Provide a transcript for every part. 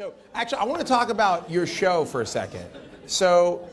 So, actually, I want to talk about your show for a second. So,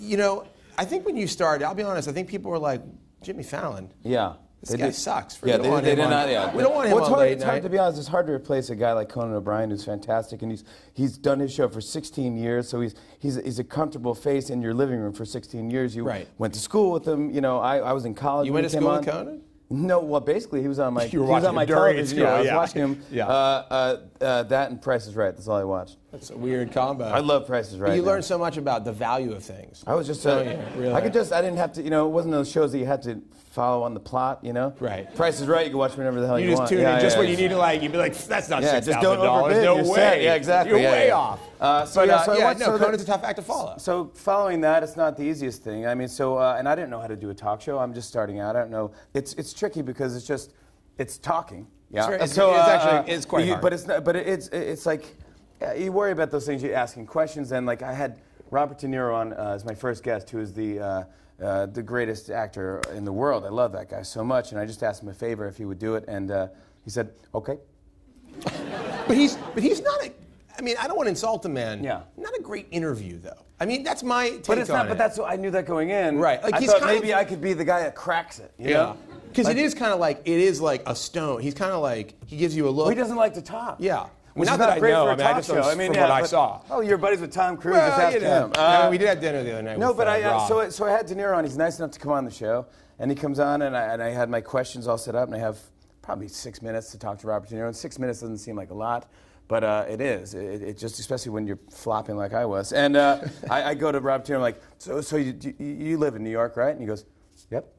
you know, I think when you started, I'll be honest, I think people were like, Jimmy Fallon. Yeah. This guy sucks. Yeah, they did not. Yeah, we don't want him on late It's hard, night. to be honest. It's hard to replace a guy like Conan O'Brien, who's fantastic, and he's done his show for 16 years. So he's a comfortable face in your living room for 16 years. You went to school with him. You know, I was in college. You went to school with Conan? No, well, basically, he was on my. You were watching him during television. school. Yeah, I was watching him. Yeah. That and Price is Right. That's all I watched. That's a weird combo. I love Price is Right. But you learned so much about the value of things. I was just. Really. I didn't have to. You know, it wasn't those shows that you had to follow on the plot. You know. Right. Price is Right. You can watch whenever the hell you want. You just tune in just when you need to, like, you'd be like, that's not $6,000. Just don't overbid. No way. Yeah, exactly. You're way off. Conan's a tough act to follow. So following that, it's not the easiest thing. I mean, and I didn't know how to do a talk show. I'm just starting out. I don't know. It's tricky because it's talking. Yeah. It's quite hard. But it's like you worry about those things. You're asking questions, and like I had Robert De Niro on as my first guest, who is the greatest actor in the world. I love that guy so much, and I just asked him a favor if he would do it, and he said, okay. But he's not a. I mean, I don't want to insult the man. Yeah. Not a great interview, though. I mean, that's my take But it's on not. it. But that's what I knew that going in. Right. Like I thought maybe I could be the guy that cracks it. You know? Because it is kind of like a stone. He's kind of like he gives you a look. Well, he doesn't like to talk. Yeah. Which not is that not I great know. for a I mean, I talk just show. I mean, from what I saw. Oh, you're buddies with Tom Cruise. Well, just ask him. We did have dinner the other night. No, with, but Rob. so I had De Niro on. He's nice enough to come on the show, and he comes on, and I had my questions all set up, and I have probably 6 minutes to talk to Robert De Niro. And 6 minutes doesn't seem like a lot. But it is. It just, especially when you're flopping like I was. And I go to Robert De Niro, I'm like, so you live in New York, right? And he goes, yep.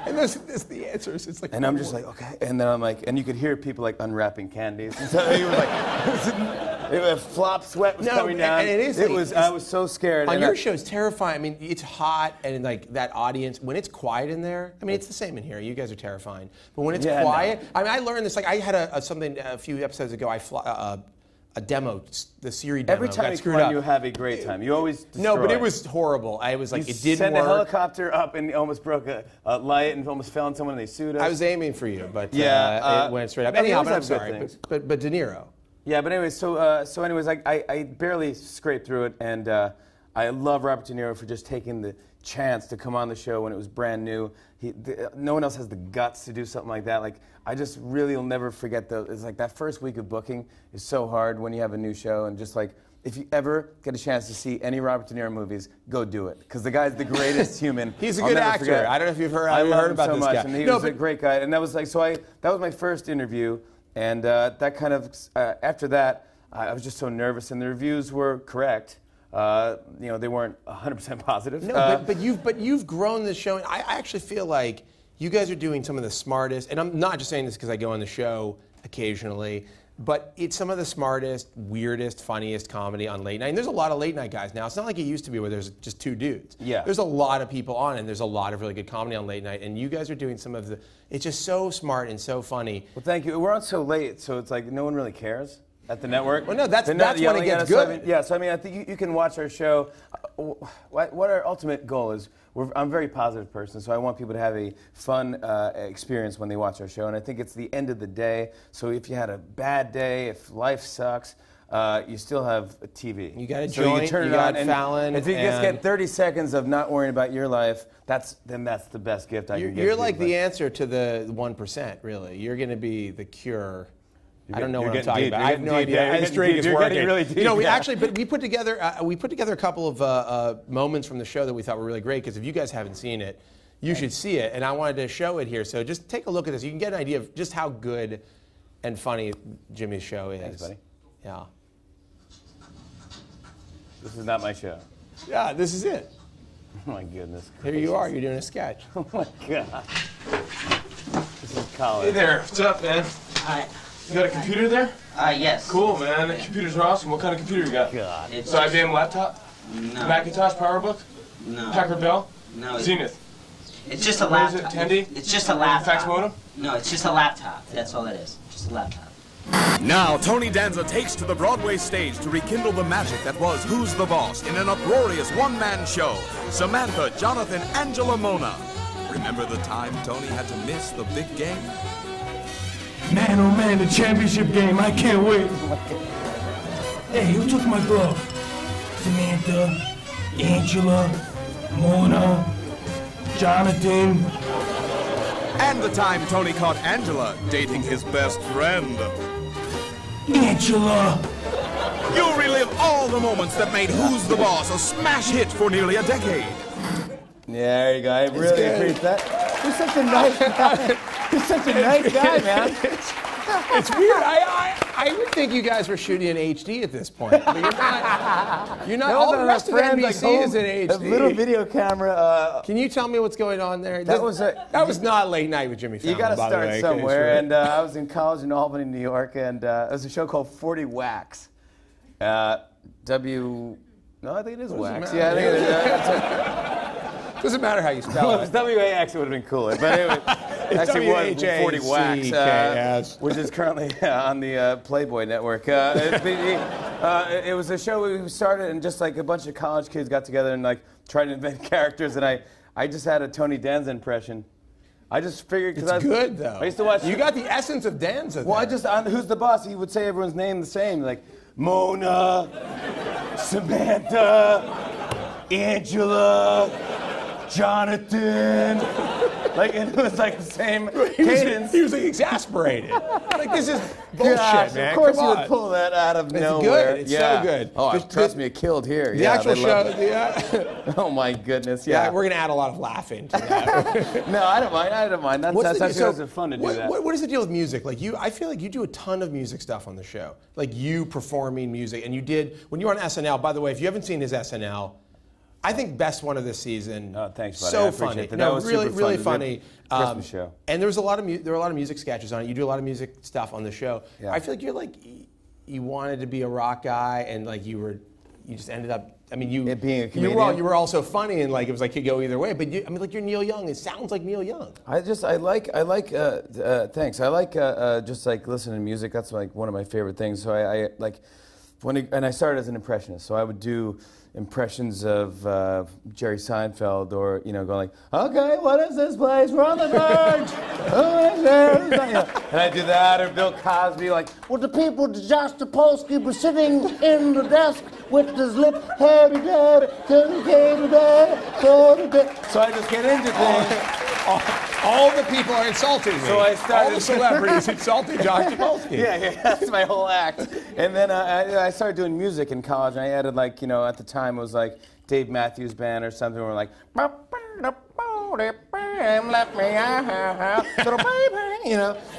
And that's the answers. It's like, and I'm just like, okay. And then I'm like, and you could hear people like unwrapping candies. And so he was like, flop sweat was coming down. And it is. I was so scared. On your show, it's terrifying. I mean, it's hot, and like that audience, when it's quiet in there, I mean, it's the same in here. You guys are terrifying. But when it's quiet, no. I mean, I learned this. Like, I had something a few episodes ago. A demo, the Siri demo. Every time you come on, you have a great time. You always destroy. No, but it was horrible. I was like, it didn't work. You sent a helicopter up and almost broke a light and almost fell on someone and they sued us. I was aiming for you, but it went straight up. Anyhow, but I'm sorry. But De Niro. Yeah, but anyways, so anyways, I barely scraped through it, and I love Robert De Niro for just taking the chance to come on the show when it was brand new. No one else has the guts to do something like that. Like, I just really will never forget it's like that first week of booking is so hard when you have a new show, and just like, if you ever get a chance to see any Robert De Niro movies, go do it, because the guy's the greatest human. He's a good actor. Forget. I don't know if you've heard. I love him about so this much, guy. and he was a great guy. And that was like, that was my first interview, and that kind of after that, I was just so nervous, and the reviews were correct. You know, they weren't 100% positive. No, but you've grown this show. And I actually feel like you guys are doing some of the smartest, and I'm not just saying this because I go on the show occasionally, but it's some of the smartest, weirdest, funniest comedy on late night. And there's a lot of late night guys now. It's not like it used to be where there's just two dudes. Yeah. There's a lot of people on, and there's a lot of really good comedy on late night. And you guys are doing some of it's just so smart and so funny. Well, thank you. We're on so late, so it's like no one really cares at the network. Well, no, that's when it gets good. So I mean, I think you can watch our show. What our ultimate goal is, I'm a very positive person, so I want people to have a fun experience when they watch our show. And I think it's the end of the day. So if you had a bad day, if life sucks, you still have a TV. You got a so joint. You can turn you it got on, Fallon. If you just get 30 seconds of not worrying about your life, then that's the best gift I can give. You're like the answer to the 1%, really. You're going to be the cure. I don't know what I'm talking about. I have no idea. This drink is working. Really deep, you know, we put together a couple of moments from the show that we thought were really great. Because if you guys haven't seen it, you should see it. And I wanted to show it here. So just take a look at this. You can get an idea of just how good and funny Jimmy's show is. Thanks, buddy. Yeah. This is not my show. Yeah, this is it. Oh my goodness. Here you are. You're doing a sketch. Oh my God. This is college. Hey there. What's up, man? Hi. You got a computer there? Yes. Cool, man. The computers are awesome. What kind of computer you got? God. It's So IBM laptop? No. Macintosh PowerBook? No. Packard Bell? No. Zenith? It's just a What is laptop. it, Tandy? It's just a laptop. Fax modem? No, it's just a laptop. That's all it is. Just a laptop. Now, Tony Danza takes to the Broadway stage to rekindle the magic that was Who's the Boss in an uproarious one-man show. Samantha, Jonathan, Angela, Mona. Remember the time Tony had to miss the big game? Man, oh man, the championship game. I can't wait. Hey, who took my glove? Samantha, Angela, Mona, Jonathan. And the time Tony caught Angela dating his best friend. Angela. You'll relive all the moments that made Who's the Boss a smash hit for nearly a decade. Yeah, there you go. I really appreciate that. You're such a nice guy. You're such a nice guy, man. It's weird. I would think you guys were shooting in HD at this point. But you're not. You're not. No, All no, the no, rest of friends, NBC is in A HD. little video camera. Can you tell me what's going on there? That was not Late Night with Jimmy Fallon. You got to by the start way, somewhere. And I was in college in Albany, New York, and it was a show called 40 Wax. No, I think it is Wax. matter? Yeah, I think it is. Doesn't matter how you spell Well, it. if it was WAX, it would have been cooler. But anyway, actually was 40 Wax, which is currently on the Playboy Network. It was a show we started, and just like a bunch of college kids got together and like tried to invent characters, and I just had a Tony Danza impression. I just figured because It's good though. I used to watch. You got the essence of Danza. Well, there. on Who's the Boss? He would say everyone's name the same, like Mona, Samantha, Angela, Jonathan. Like, and it was like the same cadence. He was like exasperated. Like, this is bullshit, Gosh, man. of course Come you on. would pull that out of It's nowhere. good. It's so good. Oh, The- trust me, it killed here. The actual show. Oh my goodness, yeah. We're gonna add a lot of laughing to that. No, I don't mind. I don't mind. That's actually fun to do that. What is the deal with music? Like I feel like you do a ton of music stuff on the show. Like you performing music, and you did when you were on SNL. By the way, if you haven't seen his SNL, I think best one of this season. Oh, thanks, buddy. So I appreciate funny. that. No, That was really, super really fun. funny. Christmas show. And there was there were a lot of music sketches on it. You do a lot of music stuff on the show. Yeah. I feel like you're like you wanted to be a rock guy, and like you just ended up. I mean, you being a comedian. you were also funny, and like it was like could go either way. But I mean, like you're Neil Young. It sounds like Neil Young. Thanks. I like just like listening to music. That's like one of my favorite things. So I like and I started as an impressionist. So I would do impressions of Jerry Seinfeld, or going like, okay, what is this place? We're on the Verge. And I do that, or Bill Cosby, like, well, the people, Josh Topolsky, were sitting in the desk with his lip, so I just get into things. All the people are insulting me. So I started- All the celebrities insulting Josh Topolsky. Yeah, that's my whole act. And then I started doing music in college, and I added at the time it was like Dave Matthews Band or something, where we're like,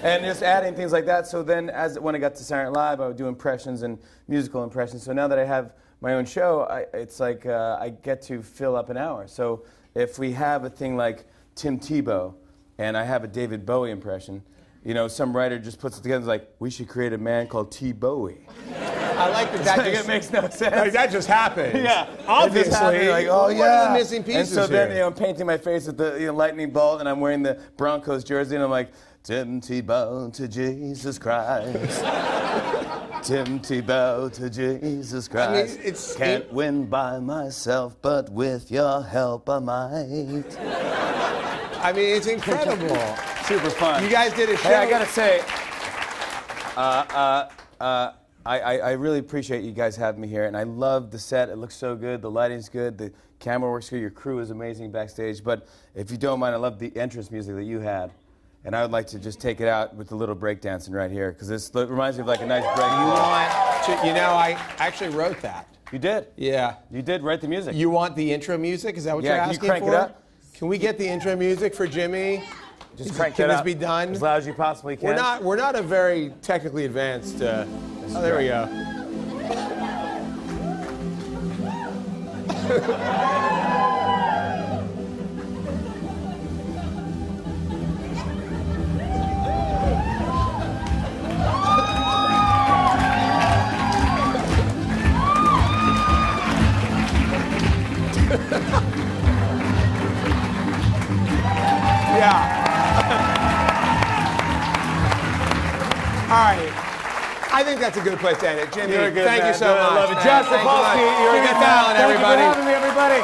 and just adding things like that. So then when I got to Saturday Night Live, I would do impressions and musical impressions. So now that I have my own show, it's like I get to fill up an hour. So if we have a thing like Tim Tebow, and I have a David Bowie impression, some writer just puts it together and is like, we should create a man called T. Bowie. I like that. It makes no sense. Like, that just happened. Yeah, obviously. It just happened, like, oh what yeah. are the missing pieces And so then, here? I'm painting my face with the lightning bolt, and I'm wearing the Broncos jersey, and I'm like, Tim Tebow to Jesus Christ. Tim Tebow to Jesus Christ. I mean, Can't win by myself, but with your help I might. I mean, it's incredible. Super fun. You guys did a show. Hey, I gotta say, I really appreciate you guys having me here, and I love the set. It looks so good. The lighting's good. The camera works good. Your crew is amazing backstage. But if you don't mind, I love the entrance music that you had, and I would like to just take it out with a little breakdancing right here, because this reminds me of like a nice break. I actually wrote that. You did? Yeah. You did write the music. You want the intro music? Is that what you're Yeah, can you asking crank for? it up? Can we get the intro music for Jimmy? Just crank Can that this up be done? as loud as you possibly can. We're not a very technically advanced. Oh, there we go. Yeah. All right. I think that's a good place to end it. Jimmy, You're good, thank man. you so much. I love it. man. Josh Thanks a lot. Topolsky, you're a Jimmy good man. Fallon, Thank you for everybody. having me, everybody.